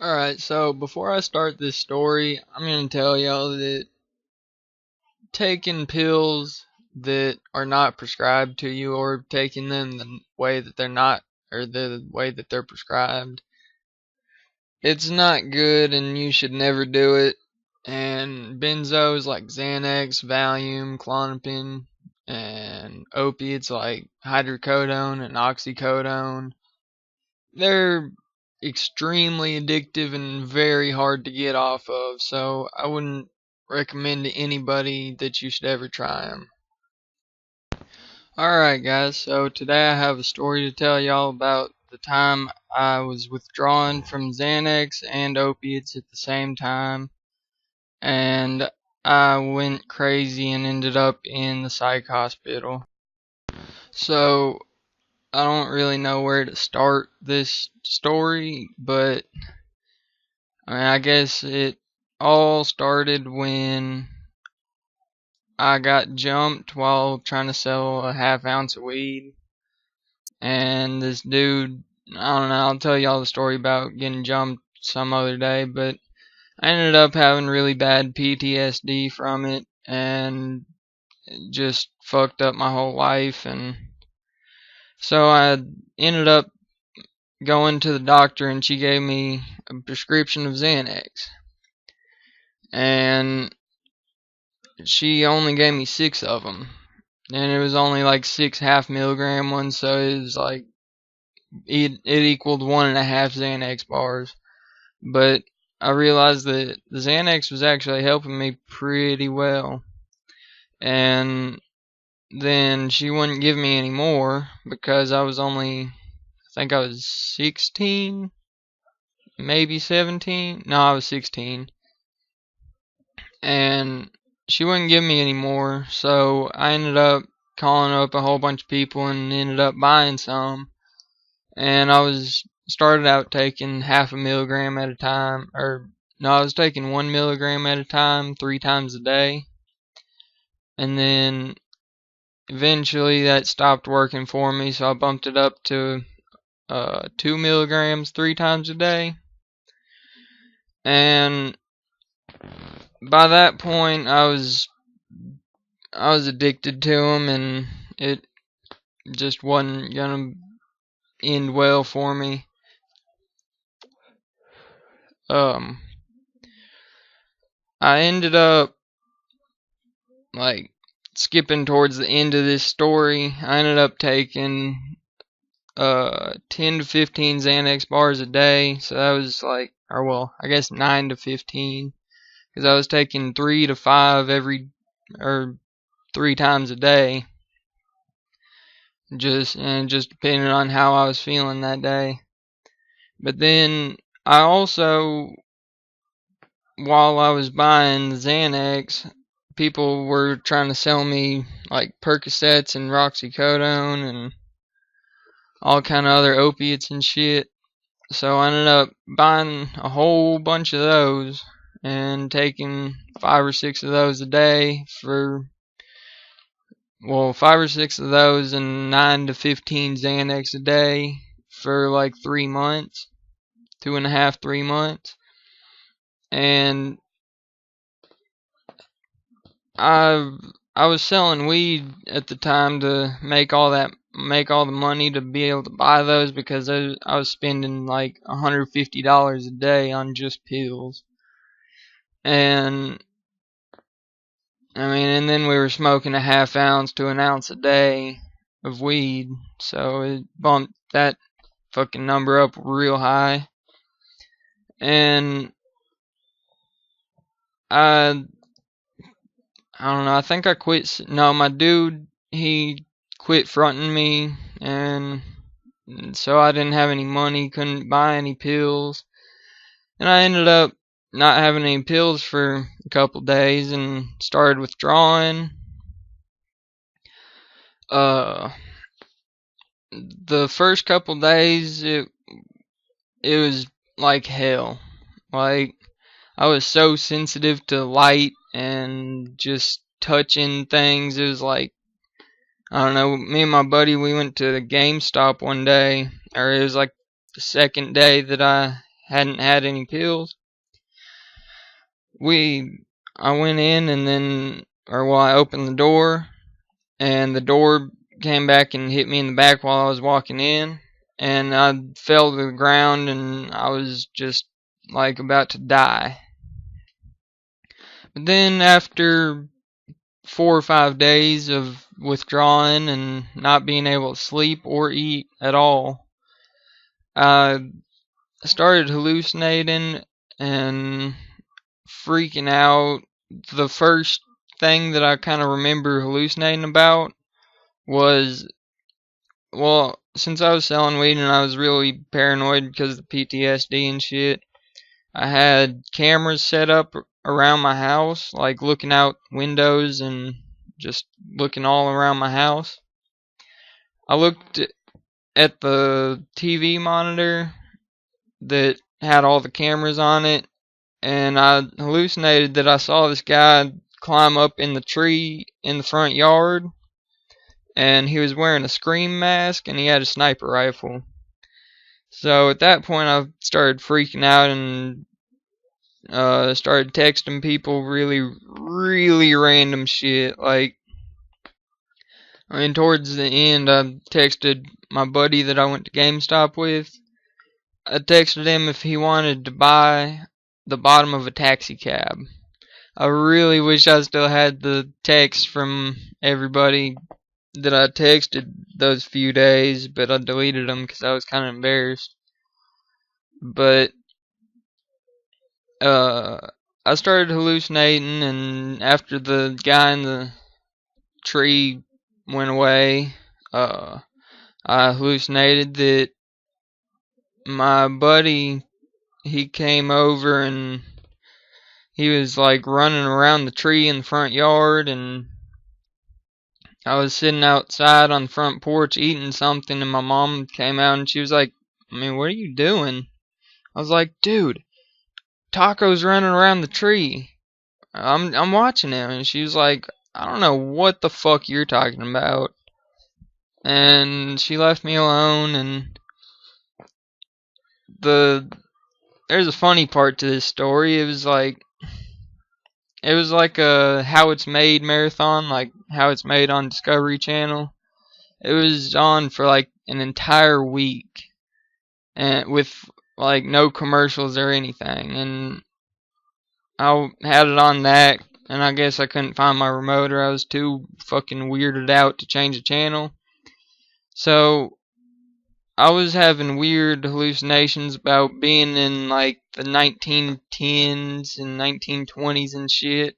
Alright, so before I start this story, I'm going to tell y'all that taking pills that are not prescribed to you or taking them the way that they're not, or the way that they're prescribed, it's not good and you should never do it. And benzos like Xanax, Valium, Klonopin, and opiates like hydrocodone and oxycodone, they're extremely addictive and very hard to get off of, so I wouldn't recommend to anybody that you should ever try them. Alright guys, so today I have a story to tell y'all about the time I was withdrawn from Xanax and opiates at the same time, and I went crazy and ended up in the psych hospital. So I don't really know where to start this story, but I guess it all started when I got jumped while trying to sell a half ounce of weed. And this dude, I don't know, I'll tell y'all the story about getting jumped some other day, but I ended up having really bad PTSD from it, and it just fucked up my whole life. And so I ended up going to the doctor, and she gave me a prescription of Xanax. And she only gave me 6 of them. And it was only like 6 half-milligram ones, so it was like, it equaled 1.5 Xanax bars. But I realized that the Xanax was actually helping me pretty well. And then she wouldn't give me any more because I was only, I think I was 16, maybe 17. No, I was 16. And she wouldn't give me any more, so I ended up calling up a whole bunch of people and ended up buying some. And I started out taking half a milligram at a time, or no, I was taking 1 milligram at a time 3 times a day. And then eventually that stopped working for me, so I bumped it up to 2 milligrams 3 times a day. And by that point I was addicted to them, and it just wasn't gonna end well for me. I ended up like skipping towards the end of this story. I ended up taking 10 to 15 Xanax bars a day, so that was like, or well, I guess 9 to 15, because I was taking 3 to 5 or 3 times a day, just depending on how I was feeling that day. But then I also, while I was buying the Xanax, people were trying to sell me like Percocets and Roxycodone and all kind of other opiates and shit. So I ended up buying a whole bunch of those and taking 5 or 6 of those a day for, well, 5 or 6 of those and 9 to 15 Xanax a day for like 3 months, 2.5, 3 months. And I was selling weed at the time to make all the money to be able to buy those, because I was spending like $150 a day on just pills. And I mean, and then we were smoking a half ounce to an ounce a day of weed, so it bumped that fucking number up real high. And I don't know, I think I quit. No, my dude, he quit fronting me, and so I didn't have any money, couldn't buy any pills. And I ended up not having any pills for a couple days and started withdrawing. The first couple days, it was like hell. Like, I was so sensitive to light and just touching things. It was like, I don't know, me and my buddy, we went to the GameStop one day, or it was like the second day that I hadn't had any pills. I went in and then, I opened the door, and the door came back and hit me in the back while I was walking in, and I fell to the ground and I was just like about to die. But then after 4 or 5 days of withdrawing and not being able to sleep or eat at all, I started hallucinating and freaking out. The first thing that I kind of remember hallucinating about was, since I was selling weed and I was really paranoid because of the PTSD and shit, I had cameras set up around my house, like looking out windows and just looking all around my house. I looked at the TV monitor that had all the cameras on it, and I hallucinated that I saw this guy climb up in the tree in the front yard, and he was wearing a scream mask and he had a sniper rifle. So at that point I started freaking out and started texting people really, really random shit. Towards the end, I texted my buddy that I went to GameStop with. I texted him if he wanted to buy the bottom of a taxi cab. I really wish I still had the text from everybody that I texted those few days, but I deleted them because I was kind of embarrassed. But I started hallucinating, and after the guy in the tree went away, I hallucinated that my buddy, he came over and he was like running around the tree in the front yard, and I was sitting outside on the front porch eating something, and my mom came out and she was like, what are you doing? I was like, dude, Taco's running around the tree. I'm watching him. And she was like, I don't know what the fuck you're talking about. And she left me alone. And there's a funny part to this story. It was like a How It's Made marathon, like How It's Made on Discovery Channel. It was on for like an entire week, and with like no commercials or anything. And I had it on that, and I guess I couldn't find my remote, or I was too fucking weirded out to change the channel. So I was having weird hallucinations about being in like the 1910s and 1920s and shit,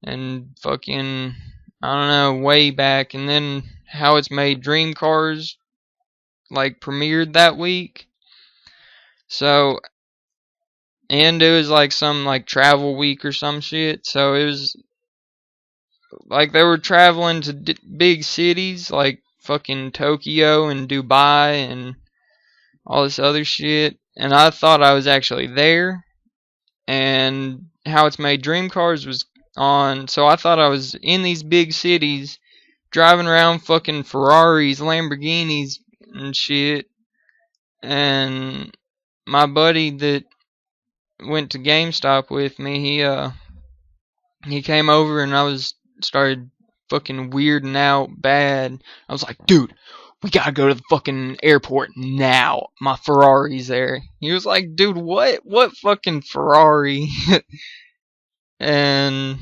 and fucking, I don't know, way back. And then How It's Made Dream Cars like premiered that week. So, and it was like some like travel week or some shit. So it was like they were traveling to big cities like fucking Tokyo and Dubai and all this other shit. And I thought I was actually there. And How It's Made Dream Cars was on. So I thought I was in these big cities driving around fucking Ferraris, Lamborghinis and shit. And my buddy that went to GameStop with me, he came over and started fucking weirding out bad. I was like, dude, we gotta go to the fucking airport now. My Ferrari's there. He was like, dude, what? What fucking Ferrari? And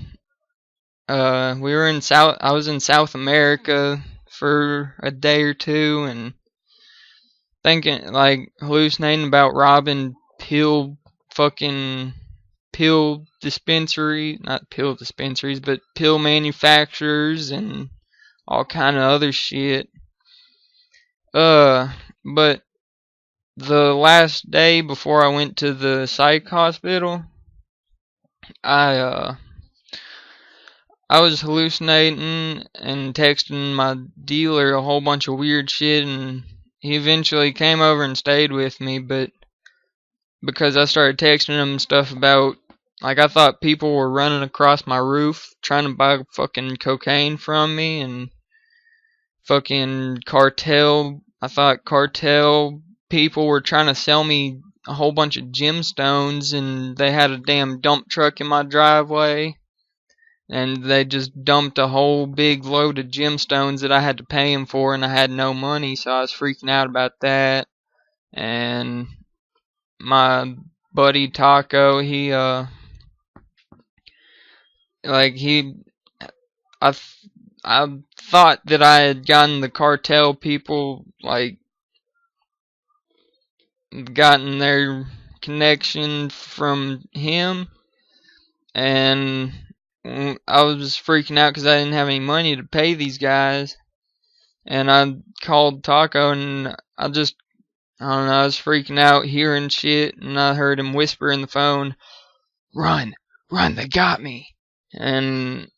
I was in South America for a day or two, and thinking, like, hallucinating about robbing pill not pill dispensaries, but pill manufacturers and all kind of other shit. But the last day before I went to the psych hospital, I was hallucinating and texting my dealer a whole bunch of weird shit, and he eventually came over and stayed with me, but because I started texting him stuff about, like, I thought people were running across my roof trying to buy fucking cocaine from me, and fucking I thought cartel people were trying to sell me a whole bunch of gemstones, and they had a damn dump truck in my driveway, and they just dumped a whole big load of gemstones that I had to pay them for, and I had no money, so I was freaking out about that. And my buddy Taco, like he, I, I thought that I had gotten the cartel people, like, gotten their connection from him, and I was freaking out because I didn't have any money to pay these guys. And I called Taco, and I don't know, I was freaking out hearing shit, and I heard him whisper in the phone, "Run, run, they got me." And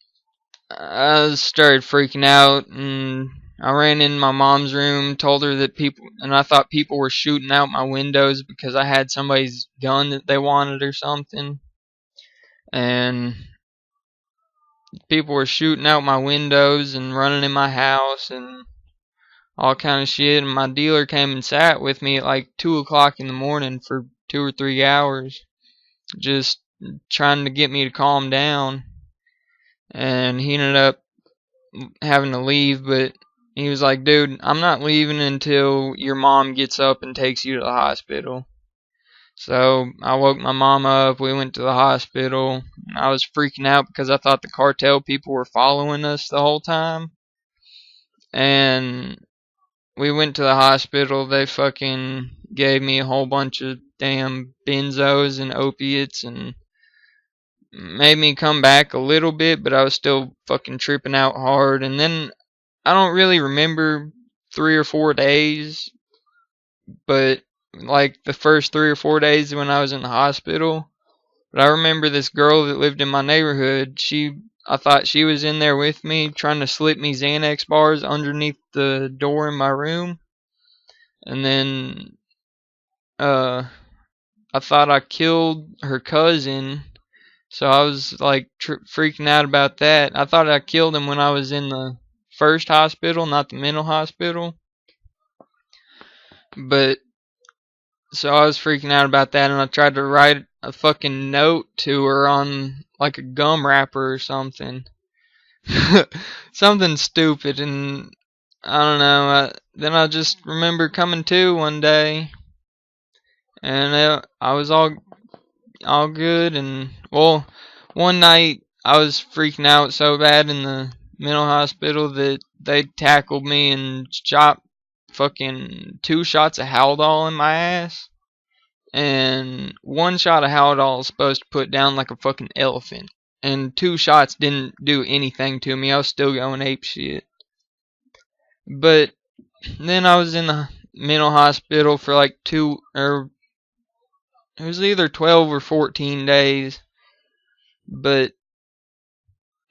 I started freaking out, and I ran in my mom's room, told her that and I thought people were shooting out my windows because I had somebody's gun that they wanted or something. And people were shooting out my windows and running in my house and all kind of shit. And my dealer came and sat with me at like 2 o'clock in the morning for 2 or 3 hours, just trying to get me to calm down. And he ended up having to leave, but he was like, "Dude, I'm not leaving until your mom gets up and takes you to the hospital." So I woke my mom up, we went to the hospital, and I was freaking out because I thought the cartel people were following us the whole time. And we went to the hospital, they fucking gave me a whole bunch of damn benzos and opiates and made me come back a little bit, but I was still fucking tripping out hard. And then I don't really remember 3 or 4 days, but like the first 3 or 4 days when I was in the hospital. But I remember this girl that lived in my neighborhood. I thought she was in there with me, trying to slip me Xanax bars underneath the door in my room. And then I thought I killed her cousin. So I was like freaking out about that. I thought I killed him when I was in the first hospital, not the mental hospital. But so I was freaking out about that, and I tried to write a fucking note to her on like a gum wrapper or something. Something stupid, and I don't know. Then I just remember coming to one day, and I was all good. And well, one night I was freaking out so bad in the mental hospital that they tackled me and shot fucking 2 shots of Haldol in my ass. And 1 shot of Haldol is supposed to put down like a fucking elephant. And 2 shots didn't do anything to me. I was still going ape shit. But then I was in the mental hospital for like it was either 12 or 14 days. But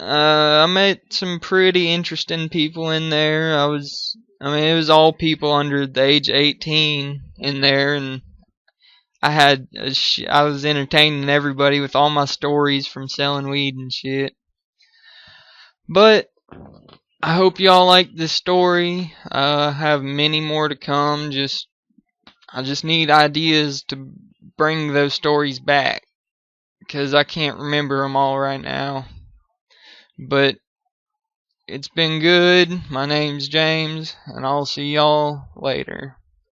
I met some pretty interesting people in there. It was all people under the age of 18 in there, and I was entertaining everybody with all my stories from selling weed and shit. But I hope y'all like this story. I have many more to come. I just need ideas to bring those stories back, because I can't remember them all right now. But it's been good. My name's James, and I'll see y'all later.